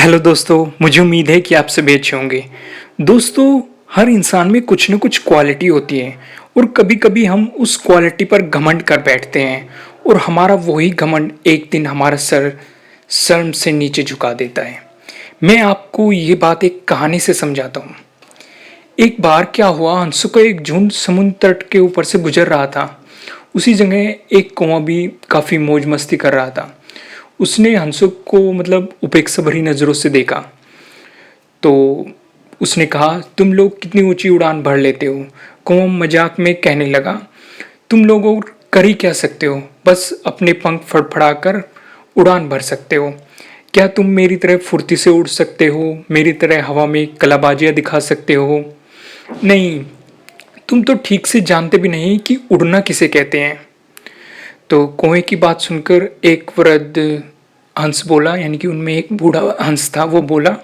Hello दोस्तों, मुझे उम्मीद है कि आप सभी अच्छे होंगे। दोस्तों, हर इंसान में कुछ न कुछ क्वालिटी होती है और कभी-कभी हम उस क्वालिटी पर घमंड कर बैठते हैं और हमारा वही घमंड एक दिन हमारा सर शर्म से नीचे झुका देता है। मैं आपको ये बात एक कहानी से समझाता हूँ। एक बार क्या हुआ, हंसों का एक झुंड समुद्र तट के ऊपर से गुजर रहा था। उसी जगह एक कौवा भी काफ़ी मौज मस्ती कर रहा था। उसने हंसों को उपेक्षा भरी नज़रों से देखा। तो उसने कहा, तुम लोग कितनी ऊंची उड़ान भर लेते हो। कौवा मजाक में कहने लगा, तुम लोग और कर ही क्या सकते हो, बस अपने पंख फड़फड़ाकर उड़ान भर सकते हो। क्या तुम मेरी तरह फुर्ती से उड़ सकते हो, मेरी तरह हवा में कलाबाजियाँ दिखा सकते हो? नहीं, तुम तो ठीक से जानते भी नहीं कि उड़ना किसे कहते हैं। तो कौवे की बात सुनकर एक वृद्ध हंस बोला, यानी कि उनमें एक बूढ़ा हंस था, वो बोला,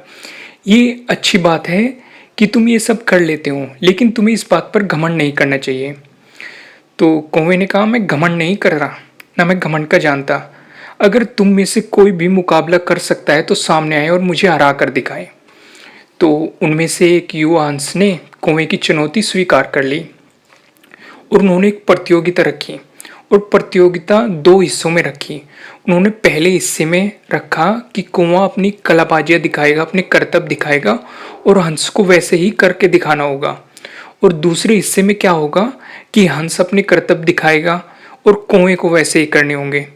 ये अच्छी बात है कि तुम ये सब कर लेते हो, लेकिन तुम्हें इस बात पर घमंड नहीं करना चाहिए। तो कौवे ने कहा, मैं घमंड नहीं कर रहा, ना मैं घमंड का जानता। अगर तुम में से कोई भी मुकाबला कर सकता है तो सामने आए और मुझे हरा कर दिखाए। तो उनमें से एक युवा हंस ने कौवे की चुनौती स्वीकार कर ली और उन्होंने एक प्रतियोगिता रखी और प्रतियोगिता दो हिस्सों में रखी। उन्होंने पहले हिस्से में रखा कि कौवा अपनी कलाबाजियाँ दिखाएगा, अपने करतब दिखाएगा और हंस को वैसे ही करके दिखाना होगा। और दूसरे हिस्से में क्या होगा कि हंस अपने करतब दिखाएगा और कौवे को वैसे ही करने होंगे।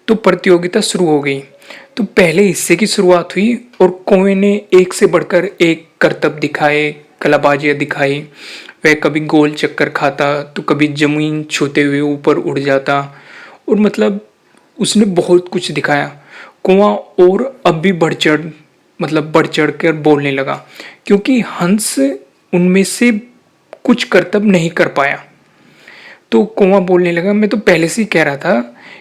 तो प्रतियोगिता शुरू हो गई। तो पहले हिस्से की शुरुआत हुई और कौवे ने एक से बढ़कर एक करतब दिखाए, कलाबाजियाँ दिखाई। वह कभी गोल चक्कर खाता तो कभी जमीन छूते हुए ऊपर उड़ जाता और उसने बहुत कुछ दिखाया। कौवा और अब भी बढ़ चढ़ कर बोलने लगा, क्योंकि हंस उनमें से कुछ करतब नहीं कर पाया। तो कौवा बोलने लगा, मैं तो पहले से ही कह रहा था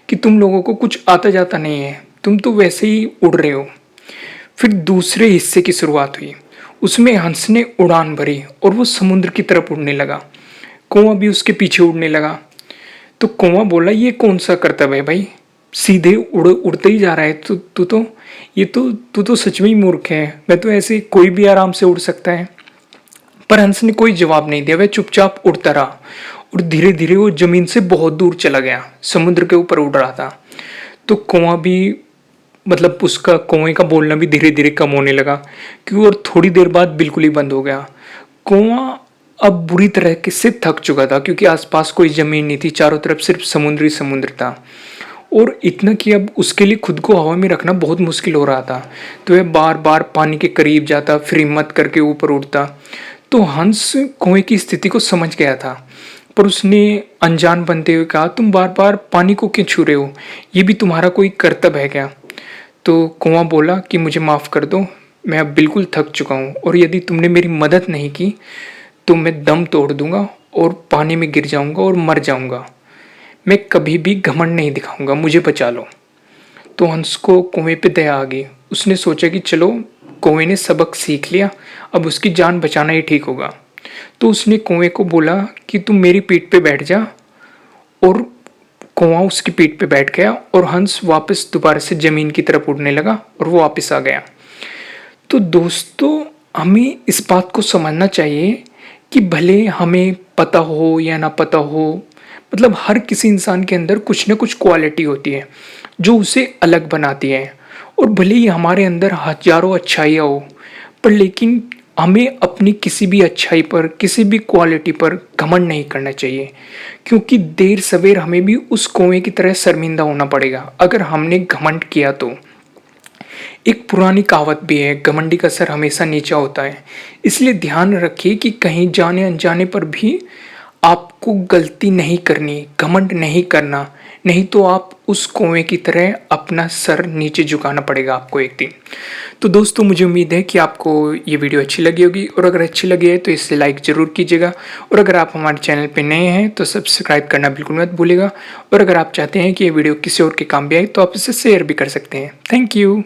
कि तुम लोगों को कुछ आता जाता नहीं है, तुम तो वैसे ही उड़ रहे हो। फिर दूसरे हिस्से की शुरुआत हुई। उसमें हंस ने उड़ान भरी और वो समुद्र की तरफ उड़ने लगा। कौवा भी उसके पीछे उड़ने लगा। तो कौवा बोला, ये कौन सा करतब है भाई, सीधे उड़ते ही जा रहा है तू तो सच में ही मूर्ख है। मैं तो ऐसे कोई भी आराम से उड़ सकता है। पर हंस ने कोई जवाब नहीं दिया, वह चुपचाप उड़ता रहा और धीरे धीरे वो जमीन से बहुत दूर चला गया, समुद्र के ऊपर उड़ रहा था। तो कौवा भी उसका कौवे का बोलना भी धीरे धीरे कम होने लगा, क्योंकि और थोड़ी देर बाद बिल्कुल ही बंद हो गया। कौवा अब बुरी तरह से थक चुका था, क्योंकि आसपास कोई जमीन नहीं थी, चारों तरफ सिर्फ समुद्र ही समुद्र था। और इतना कि अब उसके लिए खुद को हवा में रखना बहुत मुश्किल हो रहा था। तो वह बार बार पानी के करीब जाता, फिर हिम्मत करके ऊपर उड़ता। तो हंस कौवे की स्थिति को समझ गया था, पर उसने अनजान बनते हुए कहा, तुम बार बार पानी को क्यों छू रहे हो, ये भी तुम्हारा कोई कर्तव्य है क्या? तो कौवा बोला कि मुझे माफ़ कर दो, मैं अब बिल्कुल थक चुका हूँ और यदि तुमने मेरी मदद नहीं की तो मैं दम तोड़ दूंगा और पानी में गिर जाऊंगा और मर जाऊंगा। मैं कभी भी घमंड नहीं दिखाऊंगा, मुझे बचा लो। तो हंस को कौवे पे दया आ गई। उसने सोचा कि चलो, कौवे ने सबक सीख लिया, अब उसकी जान बचाना ही ठीक होगा। तो उसने कौवे को बोला कि तुम मेरी पीठ पे बैठ जा, और कौवा उसकी पीठ पे बैठ गया और हंस वापस दोबारा से जमीन की तरफ उड़ने लगा और वो वापस आ गया। तो दोस्तों, हमें इस बात को समझना चाहिए कि भले हमें पता हो या ना पता हो, हर किसी इंसान के अंदर कुछ ना कुछ क्वालिटी होती है जो उसे अलग बनाती है। और भले ही हमारे अंदर हजारों अच्छाइयाँ हो, पर लेकिन हमें अपनी किसी भी अच्छाई पर, किसी भी क्वालिटी पर घमंड नहीं करना चाहिए, क्योंकि देर सवेर हमें भी उस कौवे की तरह शर्मिंदा होना पड़ेगा अगर हमने घमंड किया तो। एक पुरानी कहावत भी है, घमंडी का सर हमेशा नीचा होता है। इसलिए ध्यान रखिए कि कहीं जाने अनजाने पर भी आपको गलती नहीं करनी, घमंड नहीं करना, नहीं तो आप उस कौवे की तरह अपना सर नीचे झुकाना पड़ेगा आपको एक दिन। तो दोस्तों, मुझे उम्मीद है कि आपको ये वीडियो अच्छी लगी होगी, और अगर अच्छी लगी है तो इसे लाइक ज़रूर कीजिएगा, और अगर आप हमारे चैनल पे नए हैं तो सब्सक्राइब करना बिल्कुल मत भूलिएगा। और अगर आप चाहते हैं कि ये वीडियो किसी और के काम भी आए तो आप इसे शेयर भी कर सकते हैं। Thank you.